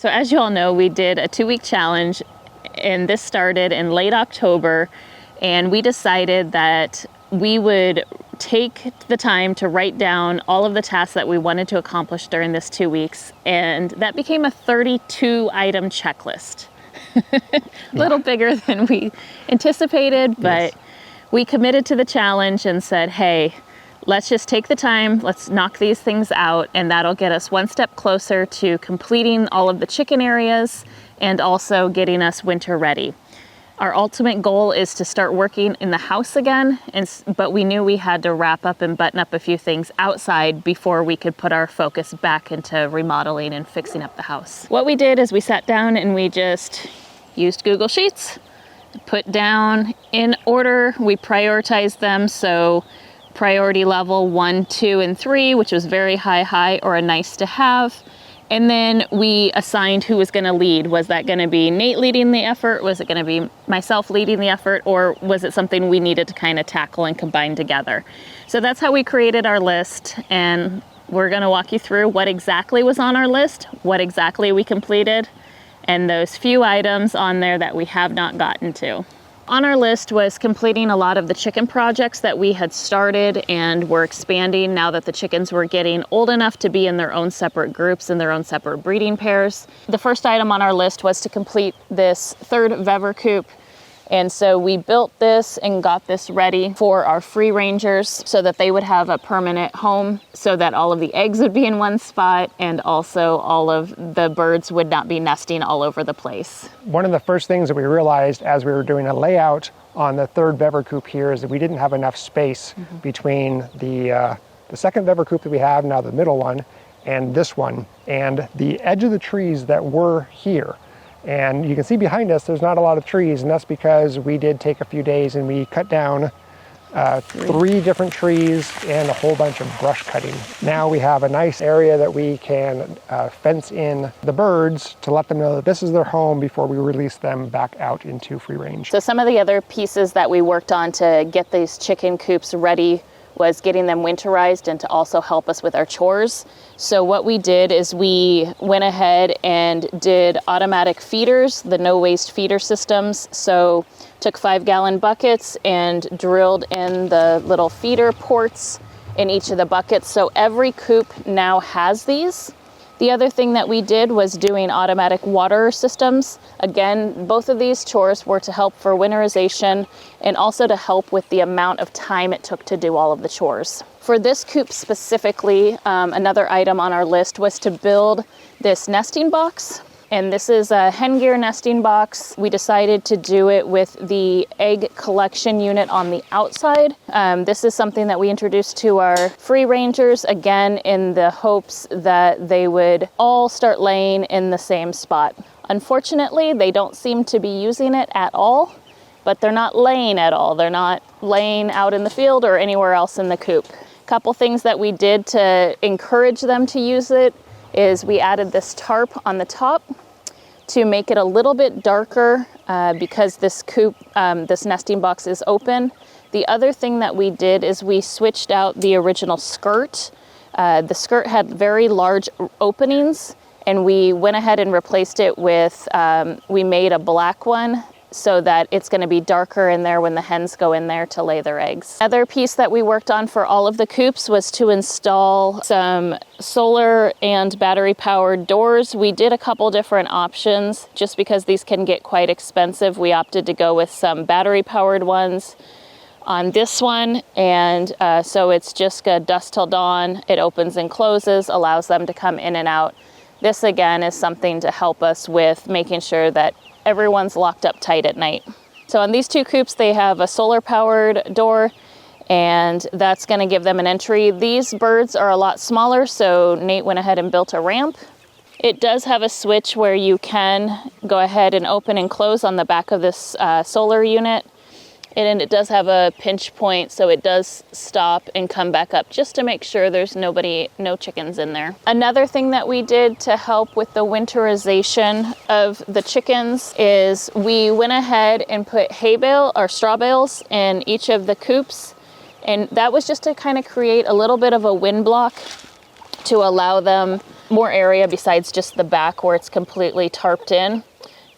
So as you all know, we did a 2-week challenge, and this started in late October, and we decided that we would take the time to write down all of the tasks that we wanted to accomplish during this 2 weeks, and that became a 32-item checklist. A little bigger than we anticipated, but we committed to the challenge and said, hey, let's just take the time, let's knock these things out, and that'll get us one step closer to completing all of the chicken areas and also getting us winter ready. Our ultimate goal is to start working in the house again, but we knew we had to wrap up and button up a few things outside before we could put our focus back into remodeling and fixing up the house. What we did is we sat down and we just used Google Sheets, put down in order, we prioritized them, so priority level 1, 2, and 3, which was very high, or a nice to have. And then we assigned who was going to lead. Was that going to be Nate leading the effort? Was it going to be myself leading the effort? Or was it something we needed to kind of tackle and combine together? So that's how we created our list. And we're going to walk you through what exactly was on our list, what exactly we completed, and those few items on there that we have not gotten to. On our list was completing a lot of the chicken projects that we had started and were expanding now that the chickens were getting old enough to be in their own separate groups and their own separate breeding pairs. The first item on our list was to complete this 3rd Vever coop. And so we built this and got this ready for our free rangers so that they would have a permanent home, so that all of the eggs would be in one spot and also all of the birds would not be nesting all over the place. One of the first things that we realized as we were doing a layout on the 3rd Vever coop here is that we didn't have enough space between the 2nd Vever coop that we have, now the middle one, and this one, and the edge of the trees that were here. And you can see behind us, there's not a lot of trees, and that's because we did take a few days and we cut down 3 different trees and a whole bunch of brush cutting. Now we have a nice area that we can fence in the birds to let them know that this is their home before we release them back out into free range. So some of the other pieces that we worked on to get these chicken coops ready was getting them winterized and to also help us with our chores. So what we did is we went ahead and did automatic feeders, the no waste feeder systems. So took 5-gallon buckets and drilled in the little feeder ports in each of the buckets. So every coop now has these. The other thing that we did was doing automatic water systems. Again, both of these chores were to help for winterization and also to help with the amount of time it took to do all of the chores. For this coop specifically, another item on our list was to build this nesting box. And this is a hen gear nesting box. We decided to do it with the egg collection unit on the outside. This is something that we introduced to our free rangers, again, in the hopes that they would all start laying in the same spot. Unfortunately, they don't seem to be using it at all, but they're not laying at all. They're not laying out in the field or anywhere else in the coop. A couple things that we did to encourage them to use it is we added this tarp on the top to make it a little bit darker because this coop, this nesting box is open. The other thing that we did is we switched out the original skirt. The skirt had very large openings, and we went ahead and replaced it with, we made a black one so that it's going to be darker in there when the hens go in there to lay their eggs. Another piece that we worked on for all of the coops was to install some solar and battery powered doors. We did a couple different options just because these can get quite expensive. We opted to go with some battery powered ones on this one, and so it's just a dusk till dawn. It opens and closes, allows them to come in and out. This again is something to help us with making sure that everyone's locked up tight at night. So on these 2 coops, they have a solar powered door, and that's going to give them an entry. These birds are a lot smaller, so Nate went ahead and built a ramp. It does have a switch where you can go ahead and open and close on the back of this solar unit. And it does have a pinch point, so it does stop and come back up just to make sure there's no chickens in there. Another thing that we did to help with the winterization of the chickens is we went ahead and put hay bale or straw bales in each of the coops. And that was just to kind of create a little bit of a wind block to allow them more area besides just the back where it's completely tarped in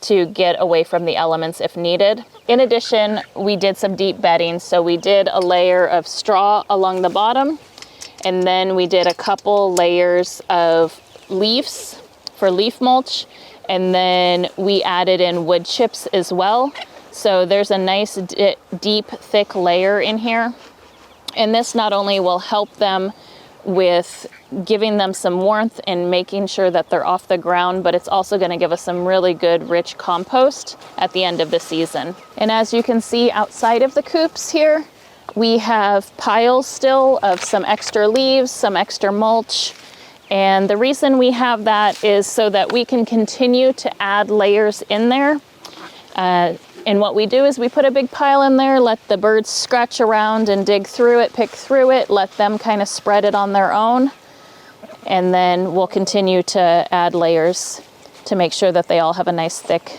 to get away from the elements if needed. In addition, we did some deep bedding. So we did a layer of straw along the bottom, and then we did a couple layers of leaves for leaf mulch, and then we added in wood chips as well. So there's a nice deep, thick layer in here. And this not only will help them with giving them some warmth and making sure that they're off the ground, but it's also going to give us some really good rich compost at the end of the season. And as you can see outside of the coops here, we have piles still of some extra leaves, some extra mulch. And the reason we have that is so that we can continue to add layers in there. And what we do is we put a big pile in there, let the birds scratch around and dig through it, pick through it, let them kind of spread it on their own. And then we'll continue to add layers to make sure that they all have a nice thick,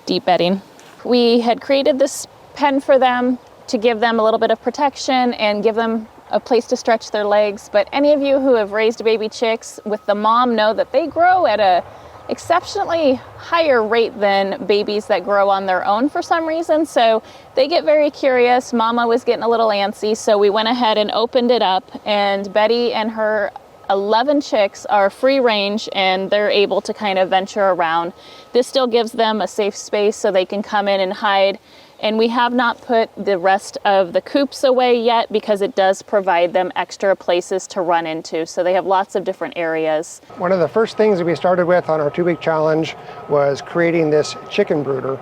deep bedding. We had created this pen for them to give them a little bit of protection and give them a place to stretch their legs. But any of you who have raised baby chicks with the mom know that they grow at a exceptionally higher rate than babies that grow on their own for some reason. So they get very curious. Mama was getting a little antsy, so we went ahead and opened it up, and Betty and her 11 chicks are free range and they're able to kind of venture around. This still gives them a safe space so they can come in and hide. And we have not put the rest of the coops away yet because it does provide them extra places to run into. So they have lots of different areas. One of the first things that we started with on our 2-week challenge was creating this chicken brooder.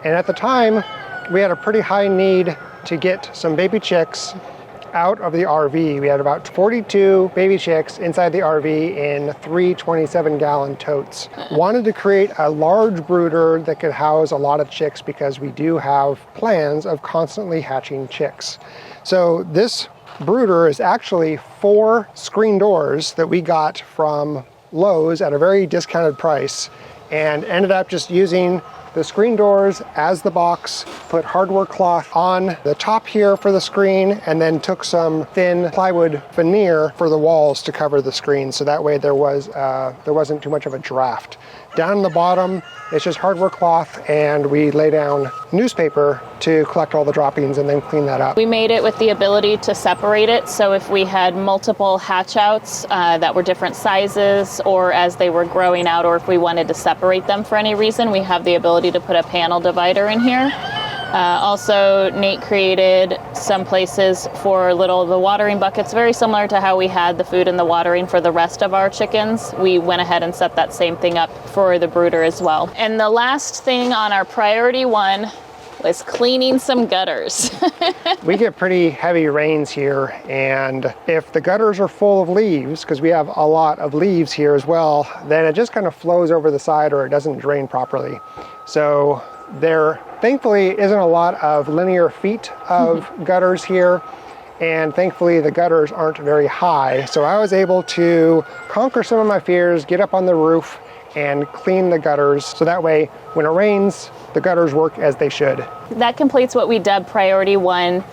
And at the time, we had a pretty high need to get some baby chicks out of the RV. We had about 42 baby chicks inside the RV in 3 27-gallon totes. Wanted to create a large brooder that could house a lot of chicks because we do have plans of constantly hatching chicks. So this brooder is actually 4 screen doors that we got from Lowe's at a very discounted price, and ended up just using the screen doors as the box, put hardware cloth on the top here for the screen, and then took some thin plywood veneer for the walls to cover the screen, so that way there wasn't too much of a draft. Down the bottom, it's just hardware cloth, and we lay down newspaper to collect all the droppings and then clean that up. We made it with the ability to separate it, so if we had multiple hatch outs that were different sizes, or as they were growing out, or if we wanted to separate them for any reason, we have the ability to put a panel divider in here. Also, Nate created some places for the watering buckets, very similar to how we had the food and the watering for the rest of our chickens. We went ahead and set that same thing up for the brooder as well. And the last thing on our priority 1 was cleaning some gutters. We get pretty heavy rains here, and if the gutters are full of leaves, because we have a lot of leaves here as well, then it just kind of flows over the side or it doesn't drain properly. So there thankfully isn't a lot of linear feet of gutters here, and thankfully the gutters aren't very high. So I was able to conquer some of my fears, get up on the roof and clean the gutters, so that way when it rains, the gutters work as they should. That completes what we dubbed priority 1.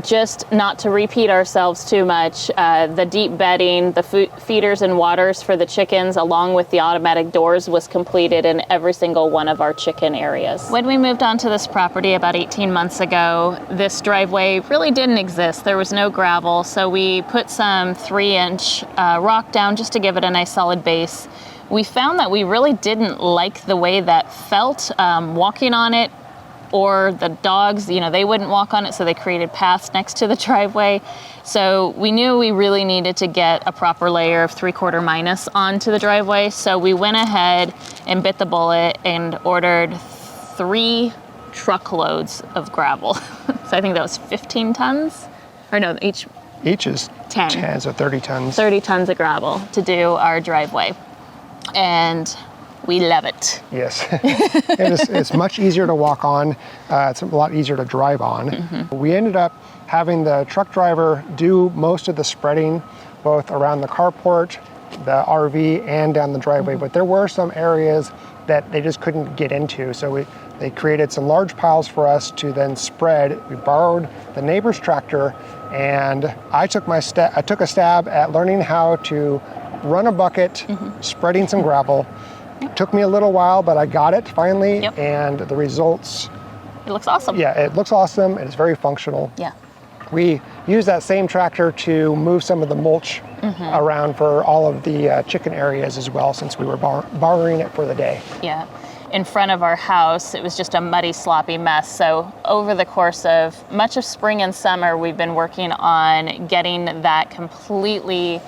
Just not to repeat ourselves too much, the deep bedding, the feeders and waters for the chickens, along with the automatic doors, was completed in every single one of our chicken areas. When we moved onto this property about 18 months ago, this driveway really didn't exist. There was no gravel, so we put some 3-inch rock down just to give it a nice solid base. We found that we really didn't like the way that felt walking on it, or the dogs, they wouldn't walk on it, so they created paths next to the driveway. So we knew we really needed to get a proper layer of 3/4 minus onto the driveway. So we went ahead and bit the bullet and ordered 3 truckloads of gravel. So I think that was 15 tons, or no, each is 10, so 30 tons. 30 tons of gravel to do our driveway. And we love it. Yes, it's much easier to walk on. It's a lot easier to drive on. Mm-hmm. We ended up having the truck driver do most of the spreading, both around the carport, the RV, and down the driveway. Mm-hmm. But there were some areas that they just couldn't get into. So they created some large piles for us to then spread. We borrowed the neighbor's tractor, and I took a stab at learning how to run a bucket, spreading some gravel. Took me a little while, but I got it finally, and the results... It looks awesome. Yeah, it looks awesome, and it's very functional. Yeah. We used that same tractor to move some of the mulch around for all of the chicken areas as well, since we were borrowing it for the day. Yeah. In front of our house, it was just a muddy, sloppy mess. So over the course of much of spring and summer, we've been working on getting that completely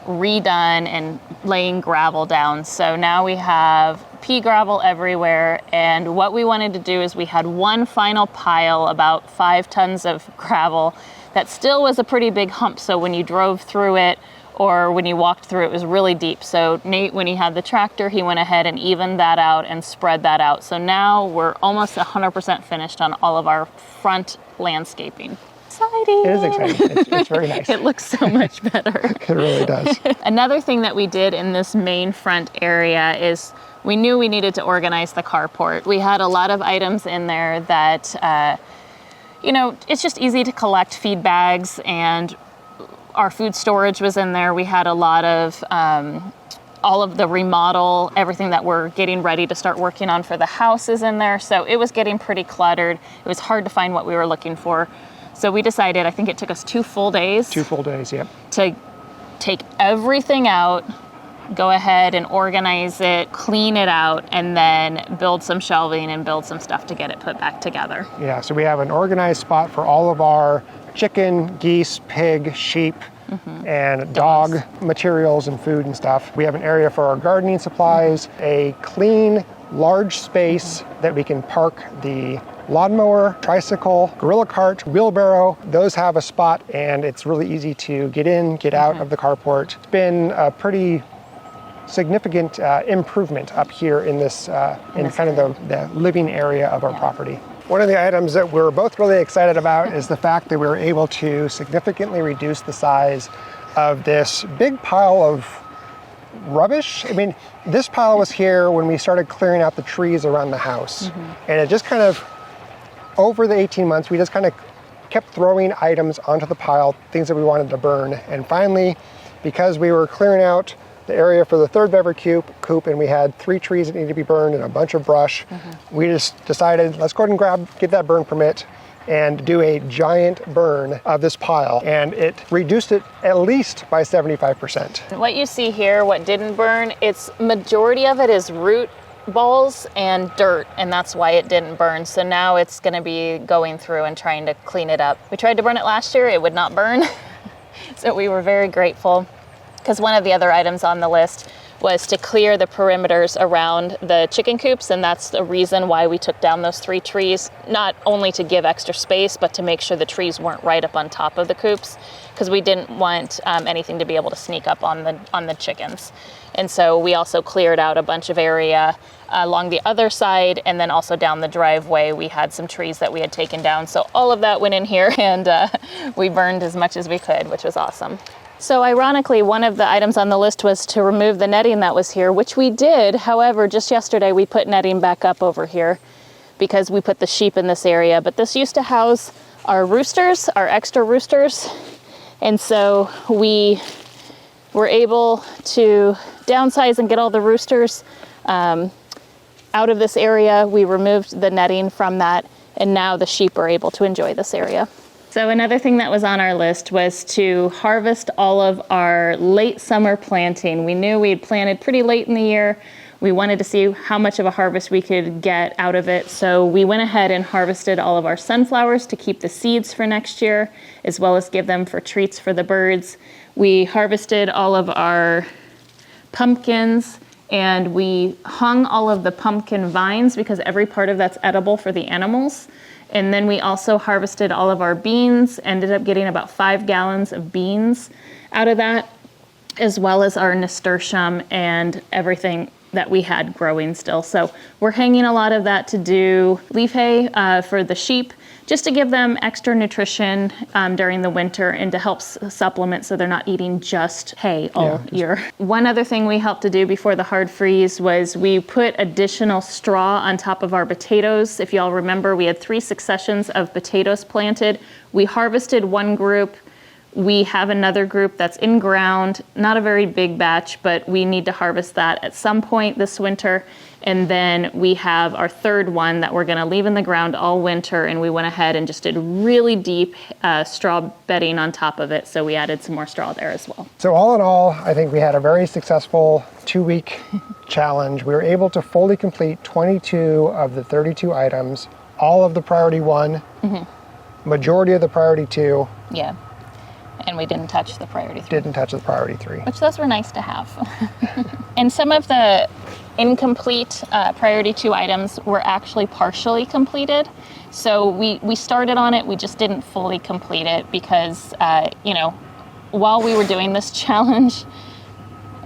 redone and laying gravel down. So now we have pea gravel everywhere, and what we wanted to do is we had one final pile, about 5 tons of gravel, that still was a pretty big hump. So when you drove through it or when you walked through it was really deep. So Nate, when he had the tractor, he went ahead and evened that out and spread that out. So now we're almost 100% finished on all of our front landscaping. Exciting. It is exciting. It's very nice. It looks so much better. It really does. Another thing that we did in this main front area is we knew we needed to organize the carport. We had a lot of items in there that, it's just easy to collect feed bags, and our food storage was in there. We had a lot of all of the remodel, everything that we're getting ready to start working on for the house is in there. So it was getting pretty cluttered. It was hard to find what we were looking for. So we decided, I think it took us 2 full days. 2 full days, yep. To take everything out, go ahead and organize it, clean it out, and then build some shelving and build some stuff to get it put back together. Yeah, so we have an organized spot for all of our chicken, geese, pig, sheep, and dog materials and food and stuff. We have an area for our gardening supplies, a clean, large space that we can park the lawnmower, tricycle, gorilla cart, wheelbarrow. Those have a spot, and it's really easy to get in, get out of the carport. It's been a pretty significant improvement up here in this, in kind of the living area of our property. One of the items that we're both really excited about is the fact that we were able to significantly reduce the size of this big pile of rubbish. I mean, this pile was here when we started clearing out the trees around the house. And it just kind of, over the 18 months, we just kind of kept throwing items onto the pile, things that we wanted to burn. And finally, because we were clearing out the area for the third bever coop, and we had 3 trees that needed to be burned and a bunch of brush, we just decided, let's go ahead and get that burn permit and do a giant burn of this pile. And it reduced it at least by 75%. What you see here, what didn't burn, majority of it is root balls and dirt, and that's why it didn't burn. So now it's going to be going through and trying to clean it up. We tried to burn it last year, it would not burn. So we were very grateful, because one of the other items on the list was to clear the perimeters around the chicken coops, and that's the reason why we took down those 3 trees, not only to give extra space, but to make sure the trees weren't right up on top of the coops, because we didn't want anything to be able to sneak up on the chickens. And so we also cleared out a bunch of area along the other side, and then also down the driveway we had some trees that we had taken down. So all of that went in here, and we burned as much as we could, which was awesome. So ironically, one of the items on the list was to remove the netting that was here, which we did. However, just yesterday we put netting back up over here because we put the sheep in this area. But this used to house our roosters, our extra roosters. And so we were able to downsize and get all the roosters out of this area. We removed the netting from that, and now the sheep are able to enjoy this area. So another thing that was on our list was to harvest all of our late summer planting. We knew we had planted pretty late in the year. We wanted to see how much of a harvest we could get out of it. So we went ahead and harvested all of our sunflowers to keep the seeds for next year, as well as give them for treats for the birds. We harvested all of our pumpkins, and we hung all of the pumpkin vines because every part of that's edible for the animals. And then we also harvested all of our beans, ended up getting about 5 gallons of beans out of that, as well as our nasturtium and everything that we had growing still. So we're hanging a lot of that to do leaf hay for the sheep, just to give them extra nutrition during the winter and to help supplement so they're not eating just hay all year. One other thing we helped to do before the hard freeze was we put additional straw on top of our potatoes. If y'all remember, we had 3 successions of potatoes planted. We harvested one group, We have another group that's in ground, not a very big batch, but we need to harvest that at some point this winter. And then we have our third one that we're gonna leave in the ground all winter, and we went ahead and just did really deep straw bedding on top of it, so we added some more straw there as well. So all in all, I think we had a very successful 2-week challenge. We were able to fully complete 22 of the 32 items, all of the priority 1, majority of the priority 2. Yeah. And we didn't touch the priority 3. Didn't touch the priority 3. Which those were nice to have. And some of the incomplete priority 2 items were actually partially completed. So we started on it, we just didn't fully complete it because, while we were doing this challenge,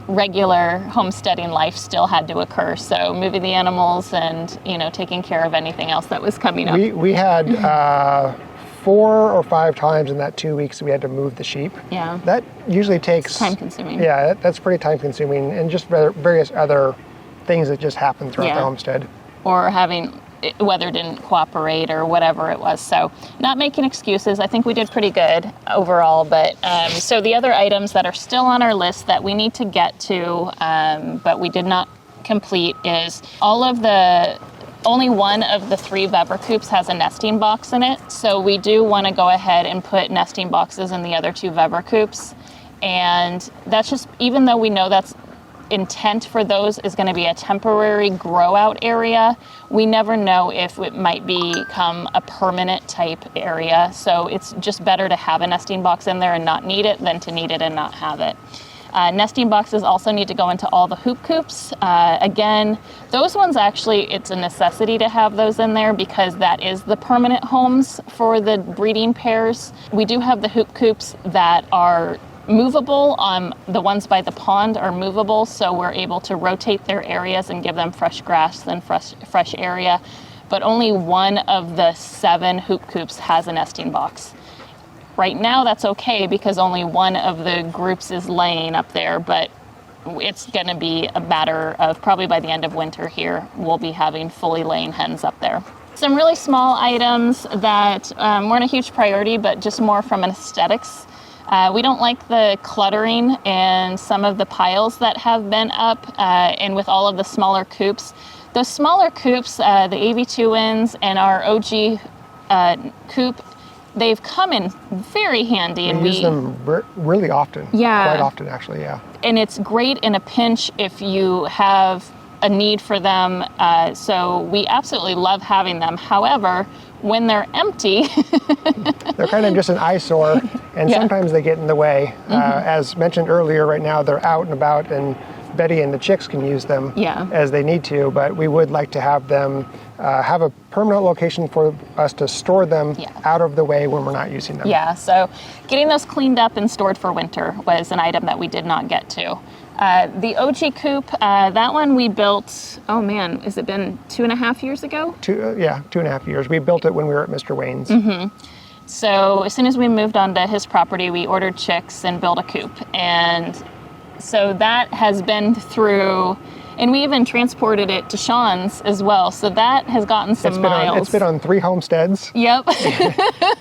regular homesteading life still had to occur. So moving the animals and, taking care of anything else that was coming up. We had 4 or 5 times in that 2 weeks we had to move the sheep. Yeah. That usually takes... It's time consuming. Yeah, that's pretty time consuming, and just various other things that just happen throughout the homestead. Or weather didn't cooperate or whatever it was. So not making excuses. I think we did pretty good overall. But so the other items that are still on our list that we need to get to, but we did not complete is only one of the 3 Weber coops has a nesting box in it. So we do want to go ahead and put nesting boxes in the other 2 Weber coops. And that's just, even though we know that's intent for those is going to be a temporary grow out area, we never know if it might become a permanent type area. So it's just better to have a nesting box in there and not need it than to need it and not have it. Nesting boxes also need to go into all the hoop coops. Again, those ones actually, it's a necessity to have those in there because that is the permanent homes for the breeding pairs. We do have the hoop coops that are movable. The ones by the pond are movable, so we're able to rotate their areas and give them fresh grass and fresh area. But only one of the 7 hoop coops has a nesting box. Right now that's okay because only one of the groups is laying up there, but it's going to be a matter of probably by the end of winter here, we'll be having fully laying hens up there. Some really small items that weren't a huge priority, but just more from an aesthetics. We don't like the cluttering and some of the piles that have been up, and with all of the smaller coops. Those smaller coops, the AV2Ns and our OG coop, they've come in very handy. We use them really often. Yeah. Quite often, actually, yeah. And it's great in a pinch if you have a need for them. So we absolutely love having them. However, when they're empty... they're kind of just an eyesore, and sometimes they get in the way. As mentioned earlier, right now they're out and about, and Betty and the chicks can use them as they need to, but we would like to have them have a permanent location for us to store them out of the way when we're not using them. Yeah, so getting those cleaned up and stored for winter was an item that we did not get to. The OG coop, that one we built, oh man, has it been 2.5 years ago? 2.5 years. We built it when we were at Mr. Wayne's. So as soon as we moved onto his property, we ordered chicks and built a coop. And so that has been through, and we even transported it to Sean's as well. So that has gotten some miles. It's been on 3 homesteads. Yep.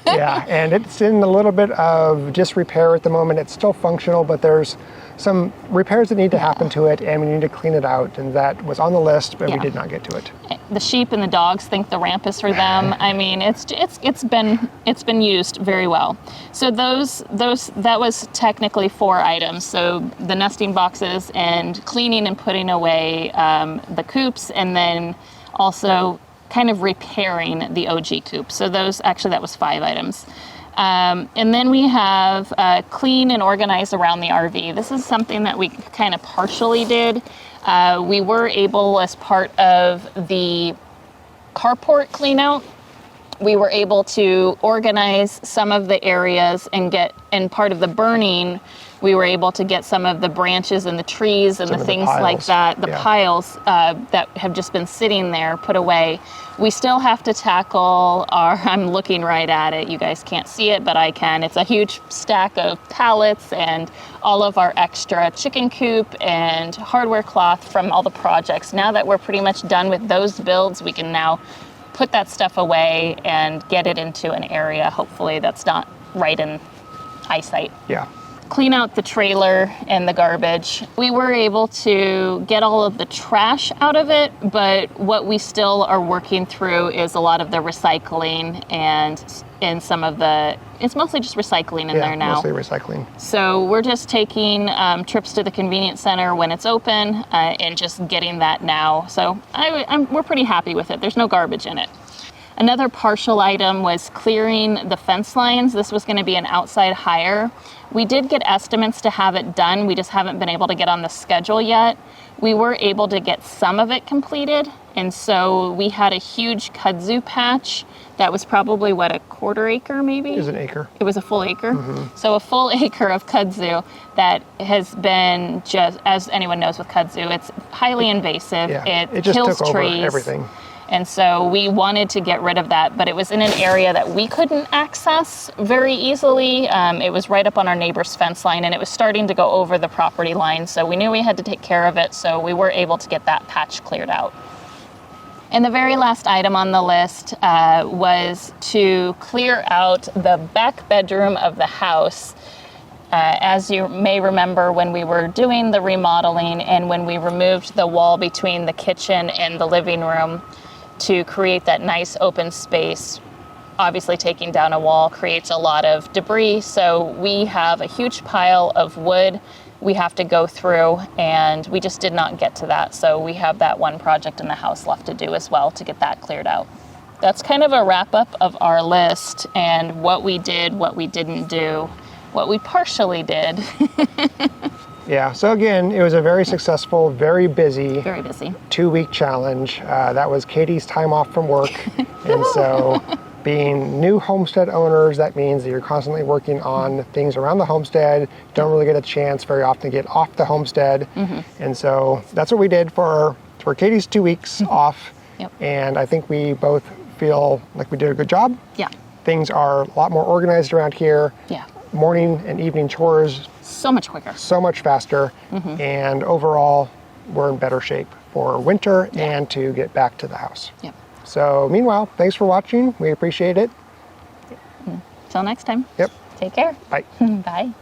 Yeah, and it's in a little bit of disrepair at the moment. It's still functional, but there's some repairs that need to happen to it, and we need to clean it out, and that was on the list, but we did not get to it. The sheep and the dogs think the ramp is for them. I mean, it's been used very well. So that was technically 4 items. So the nesting boxes and cleaning and putting away the coops, and then also kind of repairing the OG coop. So that was 5 items. And then we have clean and organize around the RV. This is something that we kind of partially did. We were able, as part of the carport clean out, we were able to organize some of the areas and part of the burning, we were able to get some of the branches and the trees and the things like that, piles that have just been sitting there, put away. We still have to tackle I'm looking right at it, you guys can't see it, but I can. It's a huge stack of pallets and all of our extra chicken coop and hardware cloth from all the projects. Now that we're pretty much done with those builds, we can now put that stuff away and get it into an area, hopefully, that's not right in eyesight. Yeah. Clean out the trailer and the garbage. We were able to get all of the trash out of it, but what we still are working through is a lot of the recycling and some of the, it's mostly just recycling in there now. Mostly recycling. So we're just taking trips to the convenience center when it's open and just getting that now. So we're pretty happy with it. There's no garbage in it. Another partial item was clearing the fence lines. This was going to be an outside hire. We did get estimates to have it done. We just haven't been able to get on the schedule yet. We were able to get some of it completed. And so we had a huge kudzu patch that was probably, what, a quarter acre maybe? It was an acre. It was a full acre? So a full acre of kudzu that has been just, as anyone knows with kudzu, it's highly invasive. Yeah, it just kills took over trees. everything. And so we wanted to get rid of that, but it was in an area that we couldn't access very easily. It was right up on our neighbor's fence line, and it was starting to go over the property line. So we knew we had to take care of it, so we were able to get that patch cleared out. And the very last item on the list was to clear out the back bedroom of the house. As you may remember, when we were doing the remodeling and when we removed the wall between the kitchen and the living room to create that nice open space, obviously taking down a wall creates a lot of debris. So we have a huge pile of wood we have to go through, and we just did not get to that. So we have that one project in the house left to do as well to get that cleared out. That's kind of a wrap up of our list and what we did, what we didn't do, what we partially did. Yeah, so again, it was a very successful, very busy 2-week challenge. That was Katie's time off from work. And so being new homestead owners, that means that you're constantly working on things around the homestead. Don't really get a chance very often to get off the homestead. And so that's what we did for Katie's 2 weeks off. Yep. And I think we both feel like we did a good job. Yeah. Things are a lot more organized around here. Yeah. Morning and evening chores so much quicker, so much faster, and overall we're in better shape for winter and to get back to the house. Yep. So meanwhile, thanks for watching. We appreciate it. Till next time. Yep. Take care. Bye. Bye.